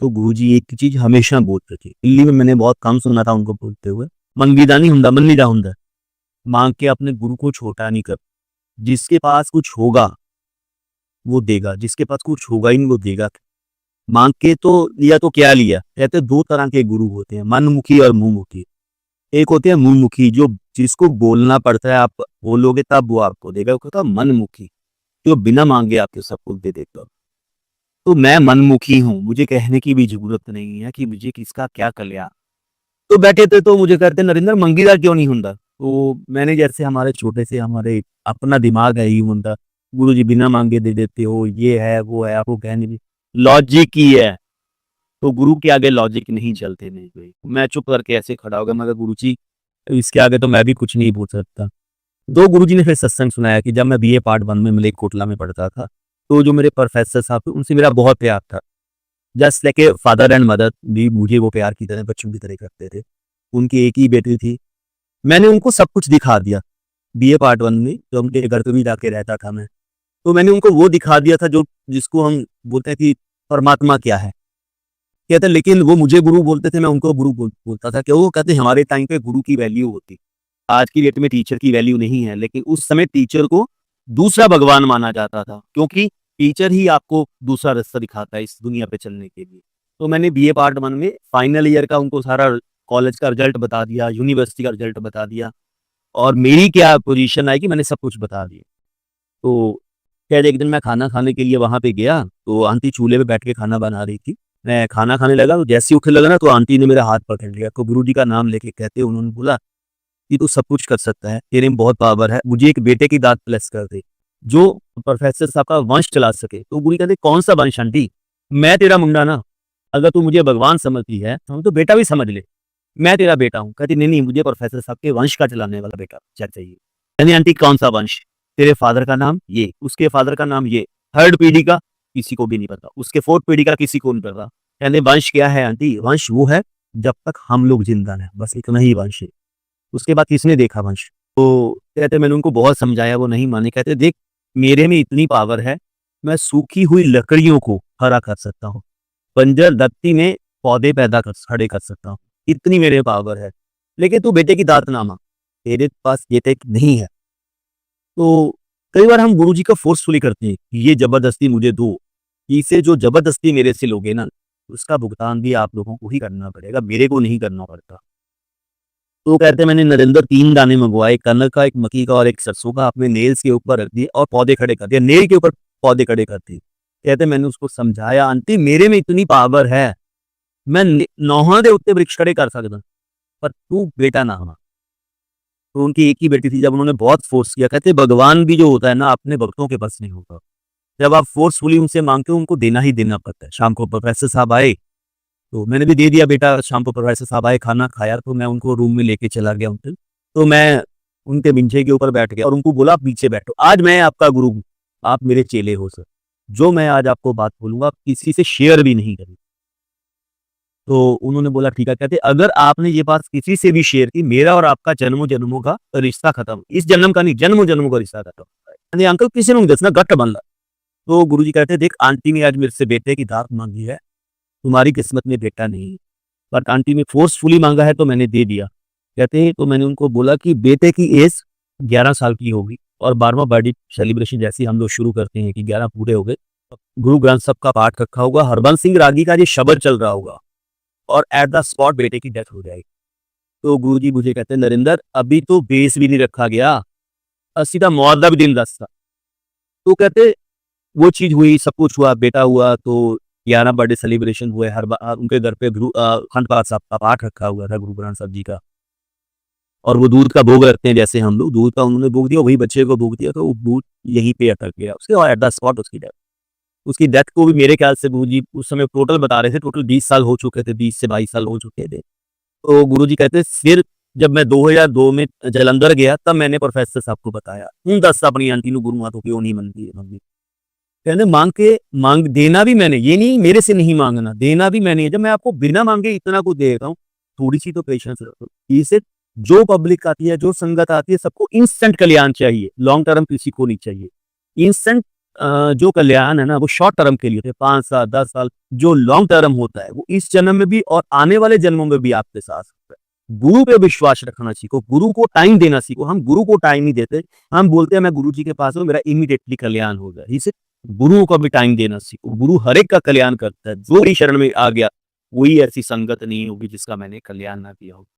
तो गुरुजी एक चीज हमेशा बोलते थे, दिल्ली में मैंने बहुत कम सुना था उनको बोलते हुए, मंगीदा नहीं हुंदा मल्लीदा हुंदा, मांग के अपने गुरु को छोटा नहीं कर। जिसके पास कुछ होगा वो देगा, जिसके पास कुछ होगा ही नहीं वो देगा। मांग के तो लिया तो क्या लिया। कहते दो तरह के गुरु होते हैं, मनमुखी और मुंहमुखी। एक होते हैं मुंहमुखी, जो जिसको बोलना पड़ता है, आप बोलोगे तब वो आपको देगा। वो होता है मनमुखी, जो बिना मांगे आपको सब कुछ दे देगा। तो मैं मनमुखी हूँ, मुझे कहने की भी जरूरत नहीं है कि मुझे किसका क्या कल्याण। तो बैठे थे तो मुझे कहते नरेंद्र मंगीदार क्यों नहीं हुंदा। तो मैंने जैसे हमारे छोटे से हमारे अपना दिमाग है ही हुंदा, गुरु जी बिना मांगे दे देते हो, ये है वो है, आपको कहने की लॉजिक ही है। तो गुरु के आगे लॉजिक नहीं चलते नहीं कोई। मैं चुप करके ऐसे खड़ा हो गया, मगर गुरु जी इसके आगे तो मैं भी कुछ नहीं बोल सकता। दो गुरुजी ने फिर सत्संग सुनाया कि जब मैं बीए पार्ट 1 में मलेरकोटला में पढ़ता था, तो जो मेरे प्रोफेसर साहब थे उनसे मेरा बहुत प्यार था। Just like a father and mother भी मुझे वो प्यार की तरह बच्चों की तरह करते थे। उनकी एक ही बेटी थी। मैंने उनको सब कुछ दिखा दिया बीए पार्ट 1 में, जो उनके घर पे भी जाके रहता था मैं। तो मैंने उनको वो दिखा दिया था जो जिसको हम बोलते हैं कि परमात्मा क्या है। कहते लेकिन वो मुझे गुरु बोलते थे, मैं उनको गुरु बोलता था। क्यों? वो कहते हमारे टाइम पे गुरु की वैल्यू होती, आज की डेट में टीचर की वैल्यू नहीं है, लेकिन उस समय टीचर को दूसरा भगवान माना जाता था, क्योंकि टीचर ही आपको दूसरा रास्ता दिखाता है इस दुनिया पे चलने के लिए। तो मैंने बीए पार्ट 1 में फाइनल ईयर का उनको सारा कॉलेज का रिजल्ट बता दिया, यूनिवर्सिटी का रिजल्ट बता दिया, और मेरी क्या पोजीशन आई कि मैंने सब कुछ बता दिया। तो खैर एक दिन मैं खाना खाने के लिए वहाँ पे गया, तो आंटी चूल्हे पे बैठ के खाना बना रही थी। मैं खाना खाने लगा, तो जैसे ही उठने लगा ना, तो आंटी ने मेरा हाथ पकड़ लिया। तो गुरुजी का नाम लेके कहते उन्होंने बोला कि तू सब कुछ कर सकता है, तेरे में बहुत पावर है, मुझे एक बेटे की दात प्लस कर दे जो प्रोफेसर साहब का वंश चला सके। तो गुरु कहते कौन सा वंश आंटी, मैं तेरा मुंडा ना, अगर तू मुझे भगवान समझती है तो बेटा भी समझ ले, मैं तेरा बेटा हूँ। कहती नहीं नहीं, मुझे प्रोफेसर साहब के वंश का चलाने वाला बेटा चाहिए। यानी आंटी कौन सा वंश, तेरे फादर का नाम ये, उसके फादर का नाम ये, थर्ड पीढ़ी का किसी को भी नहीं पता, उसके फोर्थ पीढ़ी का किसी को नहीं पता। यानी वंश क्या है आंटी, वंश वो है जब तक हम लोग जिंदा हैं, बस इतना ही वंश है, उसके बाद किसने देखा वंश। तो कहते मैंने उनको बहुत समझाया, वो नहीं माने। कहते देख मेरे में इतनी पावर है, मैं सूखी हुई लकड़ियों को हरा कर सकता हूँ, बंजर धरती में पौधे पैदा कर खड़े कर सकता हूँ, इतनी मेरे पावर है। लेकिन तू बेटे की दात ना मांग, तेरे पास ये टेक नहीं है। तो कई बार हम गुरुजी का फोर्सफुली करते हैं कि ये जबरदस्ती मुझे दो, इसे जो जबरदस्ती मेरे से लोगे ना, उसका भुगतान भी आप लोगों को ही करना पड़ेगा, मेरे को नहीं करना पड़ता। तो कहते मैंने नरेंद्र 3 दाने मंगवाए, कनक का, एक मक्की का और एक सरसों का, अपने नेल्स के ऊपर रख दिए और पौधे खड़े कर दिए, नेल के ऊपर पौधे खड़े कर दिए। कहते मैंने उसको समझाया आंटी मेरे में इतनी पावर है, मैं नौहां दे उत्ते वृक्ष खड़े कर सकता, पर तू बेटा ना होना। तो उनकी एक ही बेटी थी, जब उन्होंने बहुत फोर्स किया, कहते भगवान भी जो होता है ना अपने भक्तों के बस नहीं होता, जब आप फोर्सफुली उनसे मांगते हो उनको देना ही देना पड़ता है। शाम को प्रोफेसर साहब आए, तो मैंने भी दे दिया बेटा। शाम को प्रोफेसर साहब आए, खाना खाया, तो मैं उनको रूम में लेके चला गया उनके। तो मैं उनके बिंछे के ऊपर बैठ गया और उनको बोला आप नीचे बैठो, आज मैं आपका गुरु हूँ, आप मेरे चेले हो सर, जो मैं आज आपको बात बोलूंगा आप किसी से शेयर भी नहीं करें। तो उन्होंने बोला ठीक है। कहते अगर आपने ये बात किसी से भी शेयर की, मेरा और आपका जन्मों जन्मों का रिश्ता खत्म, इस जन्म का नहीं, जन्मों जन्मों का रिश्ता खत्म। यानी अंकल किसी ने नहीं दसना, गट बन ला। तो गुरुजी कहते देख आंटी ने आज मेरे से बेटे की दात मांगी है, तुम्हारी किस्मत में बेटा नहीं, बट आंटी ने फोर्सफुली मांगा है तो मैंने दे दिया। कहते तो मैंने उनको बोला कि बेटे की एज 11 साल की होगी और 12वां बर्थडे सेलिब्रेशन जैसे हम लोग शुरू करते हैं कि 11 पूरे हो गए, गुरु ग्रंथ साहब का पाठ रखा होगा, हरबंस सिंह रागी का ये शब्द चल रहा होगा और एट द स्पॉट बेटे की डेथ हो जाएगी। तो गुरुजी मुझे कहते नरेंद्र अभी तो बेस भी नहीं रखा गया, सीधा मुआवजा भी दिन दस था। तो कहते वो चीज हुई, सब कुछ हुआ, बेटा हुआ, तो 11 बर्थडे सेलिब्रेशन हुए। हर बार उनके घर पे अखंड पाठ साहब का पाठ रखा हुआ था, गुरु ग्रंथ साहब जी का, और वो दूध का भोग रखते हैं जैसे हम लोग, दूध का उन्होंने भोग दिया, वही बच्चे को भोग दिया, तो वो दूध यहीं पे अटक गया उसके, और एट द स्पॉट उसकी डेथ को भी मेरे ख्याल से गुरुजी उस समय टोटल बता रहे थे, टोटल 20 साल हो चुके थे, 20 से 22 साल हो चुके थे। तो गुरुजी कहते फिर जब मैं 2002 में जलंधर गया, तब मैंने प्रोफेसर साहब को बताया, हूँ दस अपनी आंटी नु गुरु तो क्यों नहीं मनती है। कहते मांग देना भी मैंने, ये नहीं मेरे से नहीं मांगना, देना भी मैंने। जब मैं आपको बिना मांगे इतना कुछ दे देता हूँ, थोड़ी सी तो पेशेंस रखो। इसे जो पब्लिक आती है, जो संगत आती है, सबको इंस्टेंट कल्याण चाहिए, लॉन्ग टर्म किसी को नहीं चाहिए। इंस्टेंट जो कल्याण है ना वो शॉर्ट टर्म के लिए होते हैं, 5 साल, 10 साल। जो लॉन्ग टर्म होता है वो इस जन्म में भी और आने वाले जन्मों में भी आपके साथ होता है। गुरु पे विश्वास रखना सीखो, गुरु को टाइम देना सीखो। हम गुरु को टाइम नहीं देते, हम बोलते हैं मैं गुरु जी के पास हूँ, मेरा इमीडिएटली कल्याण हो गया। इसे गुरुओं को भी टाइम देना सीखो। गुरु हर एक का कल्याण करता है। जो भी शरण में आ गया, कोई ऐसी संगत नहीं होगी जिसका मैंने कल्याण ना किया हो।